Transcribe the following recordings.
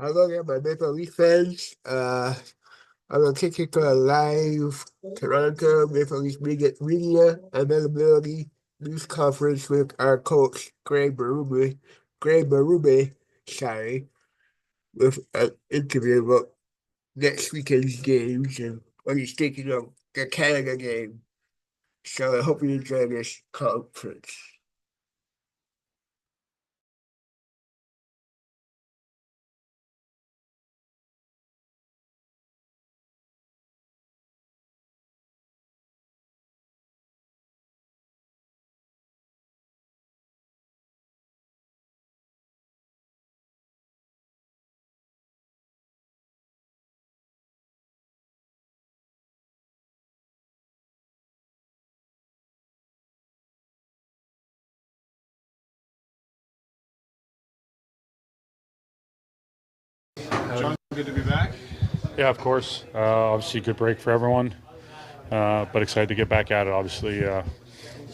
Hello there, my Maple Leaf fans. I'm going to take you to a live Toronto Maple Leaf media availability news conference with our coach, Greg Berube, with an interview about next weekend's games and what he's thinking of the Canada game. So I hope you enjoy this conference. John, good to be back. Yeah, of course. Obviously, good break for everyone, but excited to get back at it. Obviously,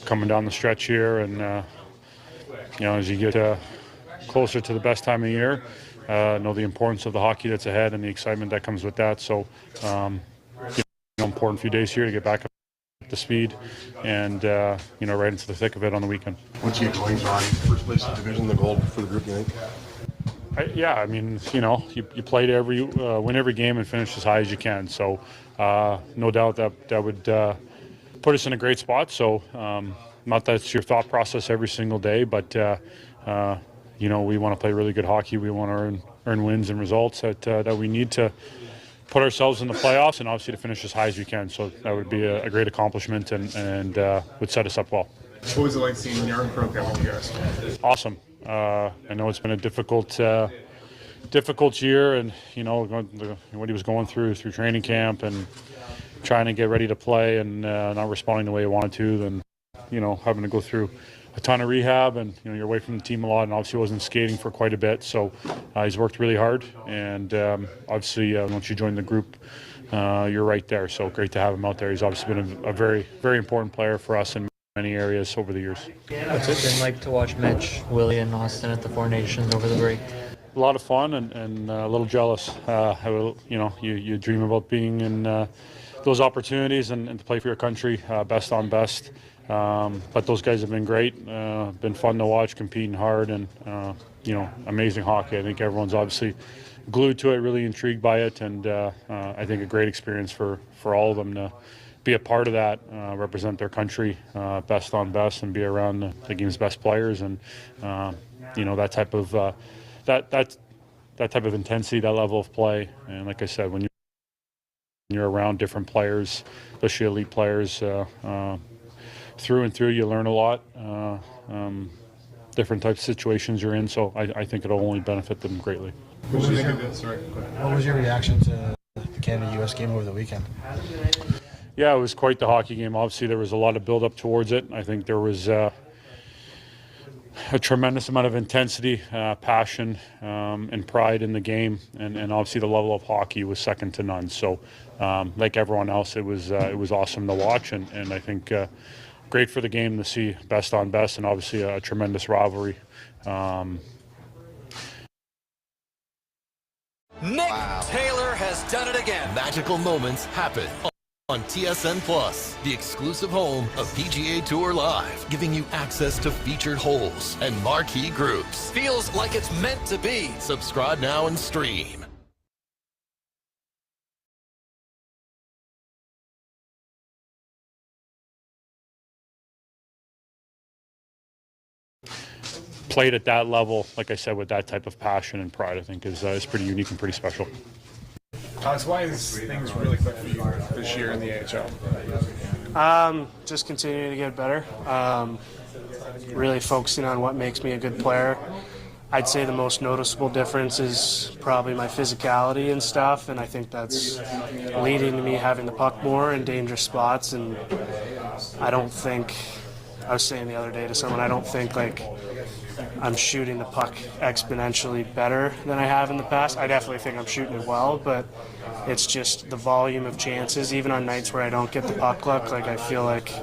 coming down the stretch here, and as you get closer to the best time of year, know the importance of the hockey that's ahead and the excitement that comes with that. So, important few days here to get back up to speed, and right into the thick of it on the weekend. Once you get going, John, first place in the division, the goal for the group, you think? You play to win every game and finish as high as you can. So, no doubt that would put us in a great spot. So, not that it's your thought process every single day, but we want to play really good hockey. We want to earn wins and results that we need to put ourselves in the playoffs, and obviously to finish as high as we can. So that would be a great accomplishment and would set us up well. What was it like seeing Yarn Croak out with you guys? Awesome. I know it's been a difficult year, and what he was going through training camp and trying to get ready to play and not responding the way he wanted to, then having to go through a ton of rehab, and you're away from the team a lot, and obviously wasn't skating for quite a bit. So he's worked really hard, and obviously once you join the group, you're right there. So great to have him out there. He's obviously been a very, very important player for us in many areas over the years. What's it been like to watch Mitch, Willie, and Austin at the Four Nations over the break? A lot of fun and a little jealous. You dream about being in those opportunities and to play for your country, best on best. But those guys have been great. Been fun to watch, competing hard, and amazing hockey. I think everyone's obviously glued to it, really intrigued by it, and I think a great experience for all of them to be a part of that, represent their country best on best, and be around the game's best players, and that type of that type of intensity, that level of play. And like I said, when you're around different players, especially elite players, through and through, you learn a lot. Different types of situations you're in, so I think it'll only benefit them greatly. What was your reaction to the Canada-US game over the weekend? Yeah, it was quite the hockey game. Obviously, there was a lot of build-up towards it. I think there was a tremendous amount of intensity, passion, and pride in the game, and obviously the level of hockey was second to none. So, like everyone else, it was awesome to watch, and I think great for the game to see best on best, and obviously a tremendous rivalry. Nick Taylor has done it again. Magical moments happen on TSN Plus, the exclusive home of PGA Tour Live, giving you access to featured holes and marquee groups. Feels like it's meant to be. Subscribe now and stream. Played at that level, like I said, with that type of passion and pride, I think is pretty unique and pretty special. Alex, why is things really quick for you this year in the AHL? Just continuing to get better. Really focusing on what makes me a good player. I'd say the most noticeable difference is probably my physicality and stuff, and I think that's leading to me having the puck more in dangerous spots. And I was saying the other day to someone, I don't think I'm shooting the puck exponentially better than I have in the past. I definitely think I'm shooting it well, but it's just the volume of chances. Even on nights where I don't get the puck luck, I feel like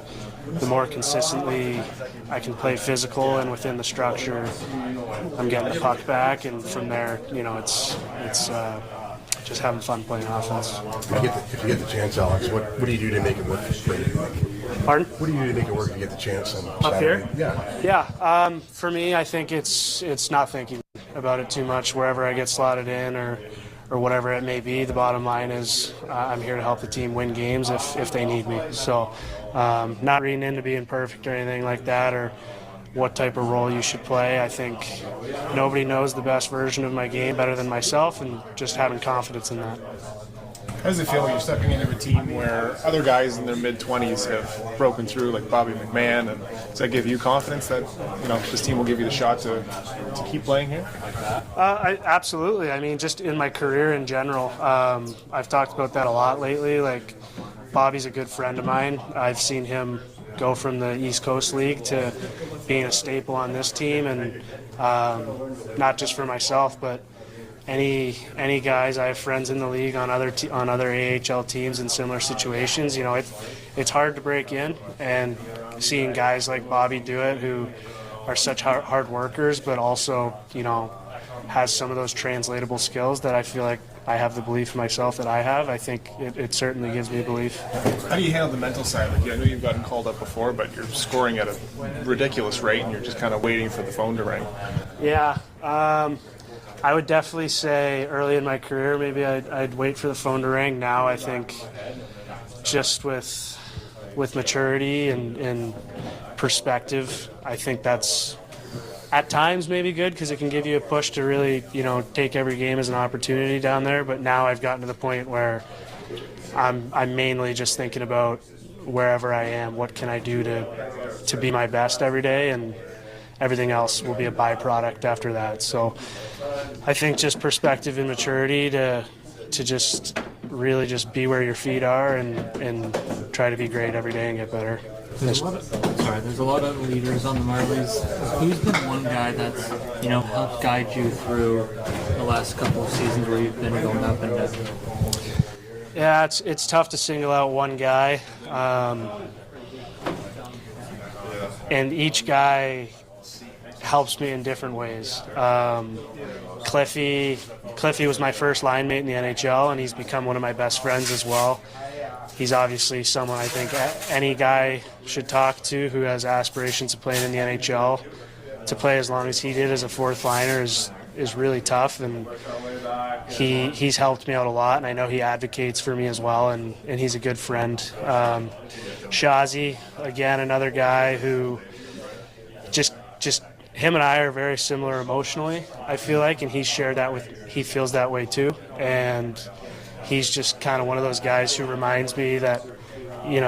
the more consistently I can play physical and within the structure, I'm getting the puck back, and from there, it's just having fun playing offense. If you get the chance, Alex, what do you do to make it work for you? Pardon? What do you do to make it work if you get the chance? Up here? Yeah. Yeah. For me, I think it's not thinking about it too much. Wherever I get slotted in or whatever it may be, the bottom line is I'm here to help the team win games if they need me. So not reading into being perfect or anything like that, or what type of role you should play. I think nobody knows the best version of my game better than myself, and just having confidence in that. How does it feel when you're stepping into a team where other guys in their mid-20s have broken through, like Bobby McMahon, and does that give you confidence that this team will give you the shot to keep playing here? Absolutely. I mean, just in my career in general, I've talked about that a lot lately. Like, Bobby's a good friend of mine. I've seen him go from the East Coast League to being a staple on this team, and not just for myself, but any guys. I have friends in the league on other AHL teams in similar situations. It's hard to break in, and seeing guys like Bobby do it, who are such hard workers, but also has some of those translatable skills that I feel like I have the belief in myself that I have. I think it certainly gives me belief. How do you handle the mental side? Like, I know you've gotten called up before, but you're scoring at a ridiculous rate, and you're just kind of waiting for the phone to ring. Yeah. I would definitely say early in my career, maybe I'd wait for the phone to ring. Now I think just with maturity and perspective, I think that's at times maybe good, because it can give you a push to really, take every game as an opportunity down there. But now I've gotten to the point where I'm mainly just thinking about wherever I am, what can I do to be my best every day, and everything else will be a byproduct after that. So I think just perspective and maturity to just really just be where your feet are and try to be great every day and get better. There's a lot of leaders on the Marlies. Who's been one guy that's helped guide you through the last couple of seasons where you've been going up and down? Yeah, it's tough to single out one guy, and each guy helps me in different ways. Cliffy was my first line mate in the NHL, and he's become one of my best friends as well. He's obviously someone I think any guy should talk to who has aspirations of playing in the NHL. To play as long as he did as a fourth liner is really tough, and he's helped me out a lot, and I know he advocates for me as well, and he's a good friend. Shazi, again, another guy who just him and I are very similar emotionally, I feel like, and he feels that way too, and he's just kind of one of those guys who reminds me that,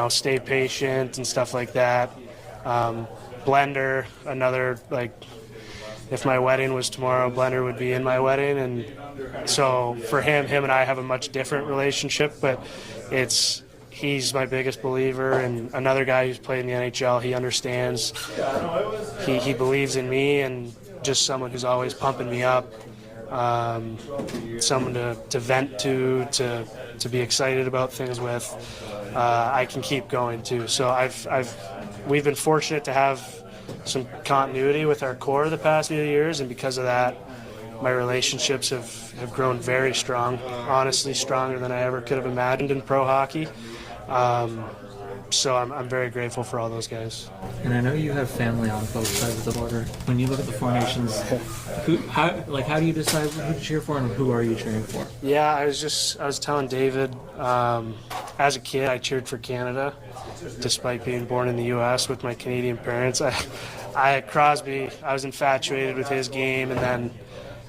stay patient and stuff like that. Blender, another, if my wedding was tomorrow, Blender would be in my wedding, and so for him and I have a much different relationship, but he's my biggest believer, and another guy who's played in the NHL. He understands. He believes in me, and just someone who's always pumping me up. Someone to vent to be excited about things with. I can keep going too. So we've been fortunate to have some continuity with our core the past few years, and because of that, my relationships have grown very strong. Honestly, stronger than I ever could have imagined in pro hockey. So I'm very grateful for all those guys. And I know you have family on both sides of the border. When you look at the Four Nations, how do you decide who to cheer for and who are you cheering for? Yeah, I was telling David, as a kid I cheered for Canada, despite being born in the U.S. with my Canadian parents. Crosby, I was infatuated with his game, and then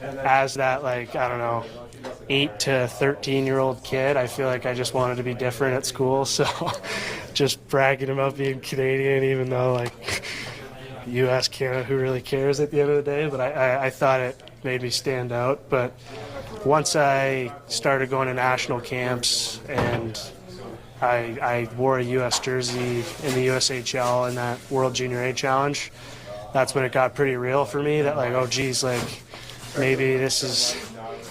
as that 8 to 13-year-old kid, I feel like I just wanted to be different at school, so just bragging about being Canadian, even though U.S., Canada, who really cares at the end of the day, but I thought it made me stand out. But once I started going to national camps and I wore a U.S. jersey in the USHL in that World Junior A Challenge, that's when it got pretty real for me, that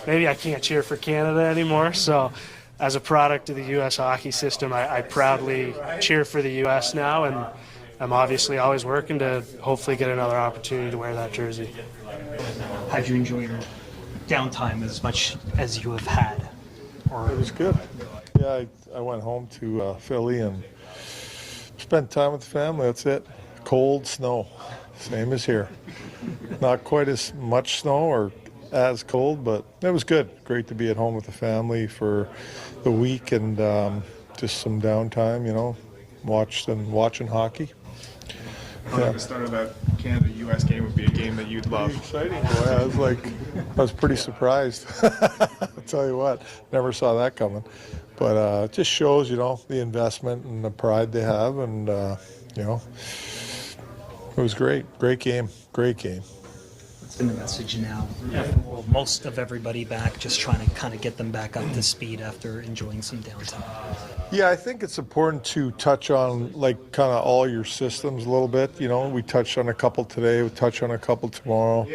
maybe I can't cheer for Canada anymore. So as a product of the U.S. hockey system, I proudly cheer for the U.S. now, I'm obviously always working to hopefully get another opportunity to wear that jersey. How'd you enjoy your downtime as much as you have had? It was good. Yeah, I went home to Philly and spent time with the family. That's it. Cold snow, same as here. Not quite as much snow or as cold, but it was good. Great to be at home with the family for the week and just some downtime, watching hockey. Yeah. The start of that Canada-U.S. game would be a game that you'd love. Exciting. Boy, I was pretty surprised. I'll tell you what, never saw that coming. But it just shows, the investment and the pride they have, and it was great. Great game. What's been the message now? Well, most of everybody back, just trying to kind of get them back up to speed after enjoying some downtime. Yeah, I think it's important to touch on kind of all your systems a little bit. We touched on a couple today, we'll touch on a couple tomorrow,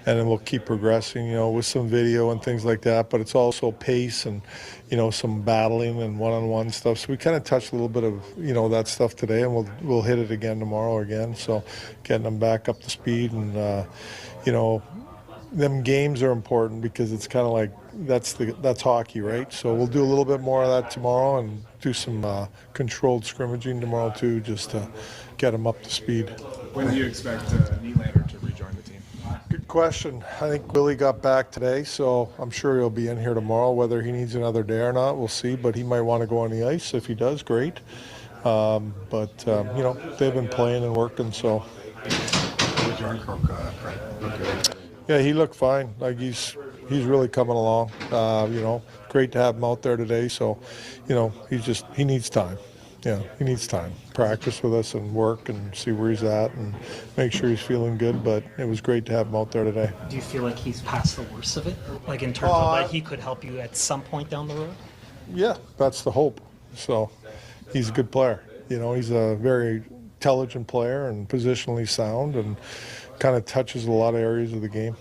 and then we'll keep progressing, with some video and things like that. But it's also pace and, some battling and one-on-one stuff. So we kind of touched a little bit of, that stuff today, and we'll hit it again tomorrow again. So getting them back up to speed and, them games are important because it's kind of like that's hockey, right? So we'll do a little bit more of that tomorrow and do some controlled scrimmaging tomorrow too, just to get them up to speed. When do you expect Nylander to rejoin the team? Good question. I think Willie got back today, so I'm sure he'll be in here tomorrow. Whether he needs another day or not, we'll see. But he might want to go on the ice. If he does, great. They've been playing and working, so. Yeah, he looked fine. He's really coming along. Great to have him out there today. So, he needs time. Yeah, he needs time. Practice with us and work and see where he's at and make sure he's feeling good. But it was great to have him out there today. Do you feel like he's past the worst of it? Like in terms of he could help you at some point down the road? Yeah, that's the hope. So he's a good player. He's a very intelligent player and positionally sound and kind of touches a lot of areas of the game.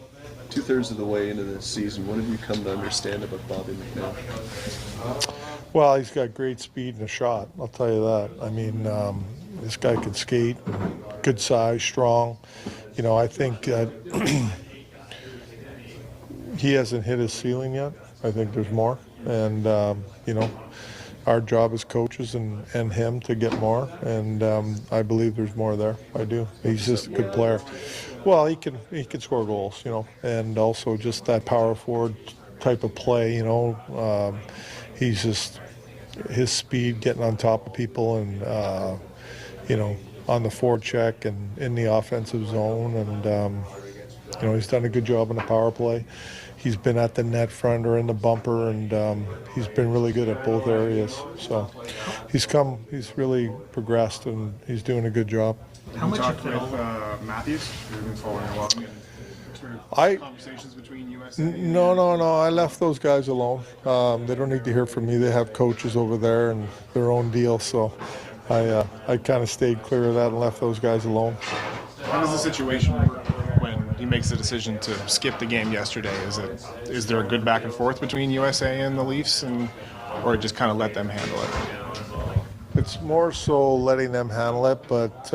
2/3 of the way into this season, what have you come to understand about Bobby McMahon? Well, he's got great speed and a shot, I'll tell you that. I mean, this guy can skate, good size, strong. I think that he hasn't hit his ceiling yet. I think there's more. And, our job as coaches and him to get more, and I believe there's more there. I do. He's just a good player. Well, he can score goals, and also just that power forward type of play, he's just his speed, getting on top of people, and on the forward check and in the offensive zone, and he's done a good job on the power play. He's been at the net front or in the bumper, and he's been really good at both areas. So he's really progressed, and he's doing a good job. How much talked with Matthews? You've been following along conversations between US and No. I left those guys alone. They don't need to hear from me. They have coaches over there and their own deal. So I kind of stayed clear of that and left those guys alone. How does the situation work when he makes the decision to skip the game yesterday? Is there a good back and forth between USA and the Leafs, or just kind of let them handle it? It's more so letting them handle it, but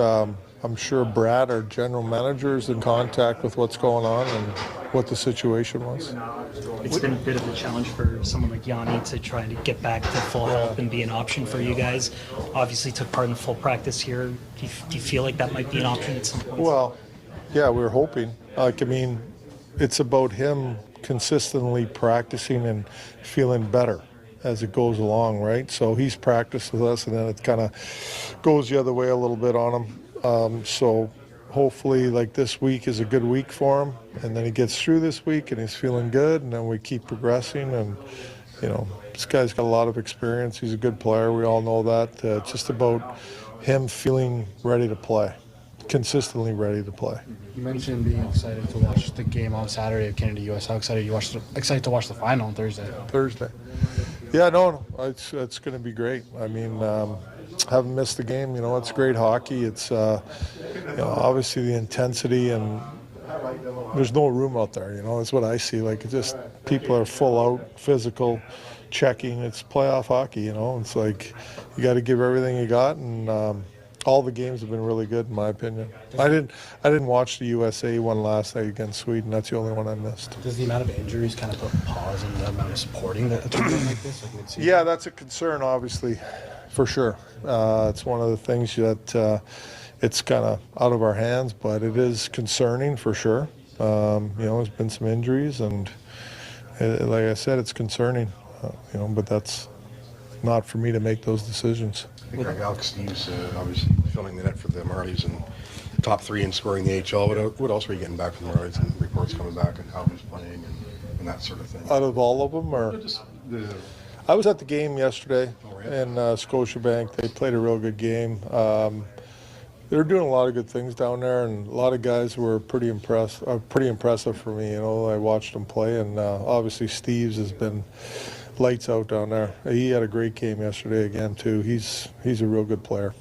I'm sure Brad, our general manager, is in contact with what's going on and what the situation was. It's been a bit of a challenge for someone like Yanni to try to get back to full health and be an option for you guys. Obviously took part in the full practice here. Do you feel like that might be an option at some point? Well, yeah, we're hoping. It's about him consistently practicing and feeling better as it goes along, right? So he's practiced with us, and then it kind of goes the other way a little bit on him. So hopefully, this week is a good week for him, and then he gets through this week and he's feeling good, and then we keep progressing. And this guy's got a lot of experience. He's a good player. We all know that. It's just about him feeling ready to play, consistently ready to play. You mentioned being excited to watch the game on Saturday of Canada-US. How excited excited to watch the final on Thursday? Yeah, no, it's going to be great. I mean, haven't missed the game. It's great hockey. It's obviously the intensity, and there's no room out there. It's what I see. It's just people are full out, physical, checking. It's playoff hockey. It's like you got to give everything you got, and All the games have been really good, in my opinion. I didn't watch the USA one last night against Sweden. That's the only one I missed. Does the amount of injuries kind of put a pause in the amount of supporting that a tournament like this? Like mid-season? Yeah, that's a concern, obviously, for sure. It's one of the things that it's kind of out of our hands, but it is concerning for sure. There's been some injuries, and like I said, it's concerning. But that's not for me to make those decisions. Greg, Alex Steve's obviously filling the net for the Marlies and top 3 in scoring the AHL. What else are you getting back from the Marlies and reports coming back and how he's playing and that sort of thing? Out of all of them, or? I was at the game yesterday in Scotiabank. They played a real good game. They're doing a lot of good things down there, and a lot of guys were pretty impressive for me. I watched them play, and obviously Steve's has been lights out down there. He had a great game yesterday again too. He's a real good player.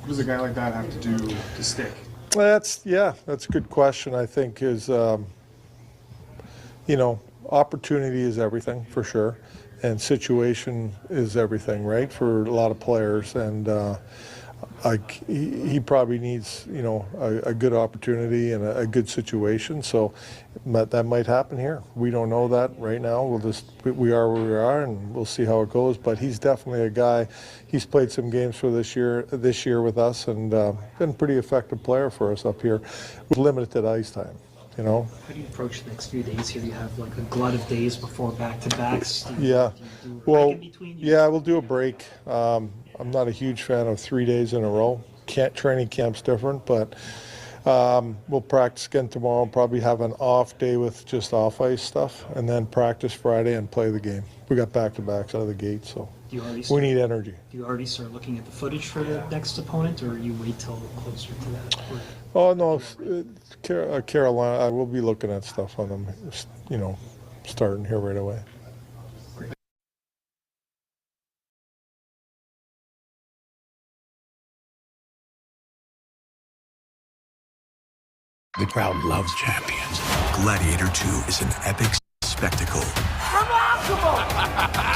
What does a guy like that have to do to stick? That's a good question. I think is opportunity is everything for sure, and situation is everything, right, for a lot of players. And he probably needs a good opportunity and a good situation. So that might happen here. We don't know that right now. We are where we are, and we'll see how it goes. But he's definitely a guy. He's played some games for this year with us, and been a pretty effective player for us up here with limited ice time. How do you approach the next few days here? You have like a glut of days before back-to-backs. We'll do a break. I'm not a huge fan of 3 days in a row. Training camp's different, but we'll practice again tomorrow. Probably have an off day with just off-ice stuff, and then practice Friday and play the game. We got back-to-backs out of the gate, so we need energy. Do you already start looking at the footage for the next opponent, or you wait till closer to that? Oh, no, Carolina, I will be looking at stuff on them, starting here right away. The crowd loves champions. Gladiator 2 is an epic spectacle. Remarkable!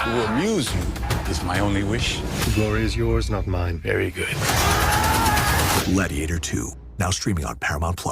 To amuse you is my only wish. The glory is yours, not mine. Very good. Gladiator 2, now streaming on Paramount+.